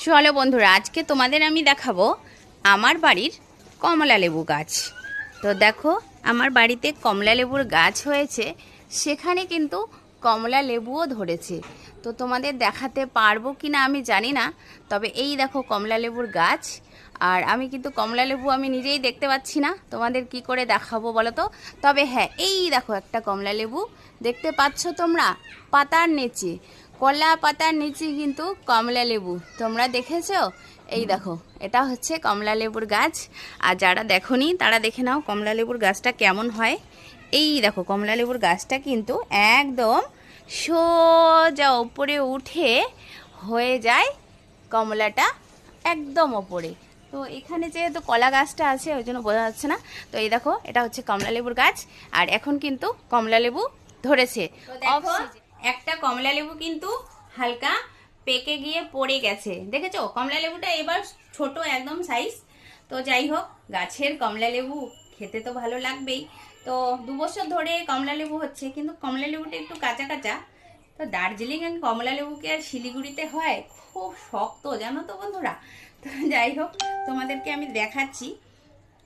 চলো বন্ধুরা, আজকে তোমাদের আমি দেখাবো আমার বাড়ির কমলা লেবু গাছ। তো দেখো, আমার বাড়িতে কমলা লেবুর গাছ হয়েছে, সেখানে কিন্তু কমলা লেবুও ধরেছে। তো তোমাদের দেখাতে পারবো কি না আমি জানি না, তবে এই দেখো কমলা লেবুর গাছ। আর আমি কিন্তু কমলা লেবু আমি নিজেই দেখতে পাচ্ছি না, তোমাদের কি করে দেখাবো বলো তো। তবে হ্যাঁ, এই দেখো একটা কমলা লেবু দেখতে পাচ্ছ তোমরা, পাতার নিচে, কলা পাতার নিচে কিন্তু কমলা লেবু তোমরা দেখেছো। এই দেখো, এটা হচ্ছে কমলা লেবুর গাছ। আর যারা দেখোনি তারা দেখে নাও কমলা লেবুর গাছটা কেমন হয়। এই দেখো কমলা লেবুর গাছটা কিন্তু একদম সোজা ওপরে উঠে হয়ে যায় কমলাটা একদম ওপরে। তো এখানে যেহেতু কলা গাছটা আছে ওই জন্য বোঝা যাচ্ছে না। তো এই দেখো, এটা হচ্ছে কমলা লেবুর গাছ, আর এখন কিন্তু কমলা লেবু ধরেছে। একটা কমলা লেবু কিন্তু হালকা পেকে গিয়ে পড়ে গেছে, দেখেছো? কমলা লেবুটা এবার ছোট একদম সাইজ। তো যাই হোক, গাছের কমলা লেবু খেতে তো ভালো লাগবেই। তো 2 বছর ধরে কমলা লেবু হচ্ছে, কিন্তু কমলা লেবুটা একটু কাঁচা কাঁচা। তো দার্জিলিং এর কমলা লেবুকে আর শিলিগুড়িতে হয়, খুব শক্ত জানো তো বন্ধুরা। তো যাই হোক, তোমাদেরকে আমি দেখাচ্ছি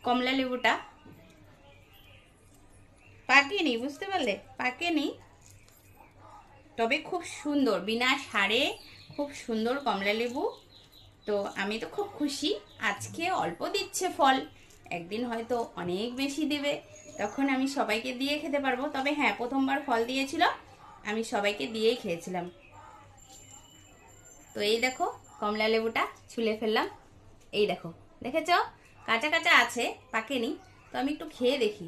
কমলা লেবুটা পাকেনি, বুঝতে পারলে? পাকেনি, তবে খুব সুন্দর, বিনা সারে খুব সুন্দর কমলা লেবু। তো আমি তো খুব খুশি, আজকে অল্প দিচ্ছে ফল, একদিন হয়তো অনেক বেশি দেবে, তখন আমি সবাইকে দিয়ে খেতে পারবো। তবে হ্যাঁ, প্রথমবার ফল দিয়েছিল, আমি সবাইকে দিয়েই খেয়েছিলাম। তো এই দেখো কমলা লেবুটা ছুলে ফেললাম। এই দেখো, দেখেছো? কাঁচা কাঁচা আছে, পাকেনি। তো আমি একটু খেয়ে দেখি।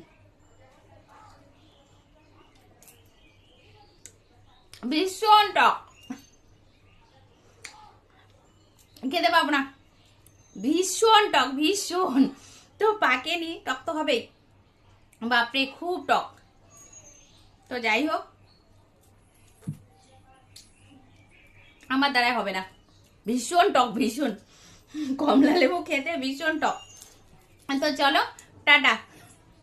ভীষণ টক, খেতে পাবো না, ভীষণ টক, ভীষণ। তো পাকেনি, টক তো হবেই, বাপরে খুব টক। তো যাই হোক, আমার দ্বারাই হবে না, ভীষণ টক, ভীষণ। কমলা লেবু খেতে ভীষণ টক। তো চলো, টাটা।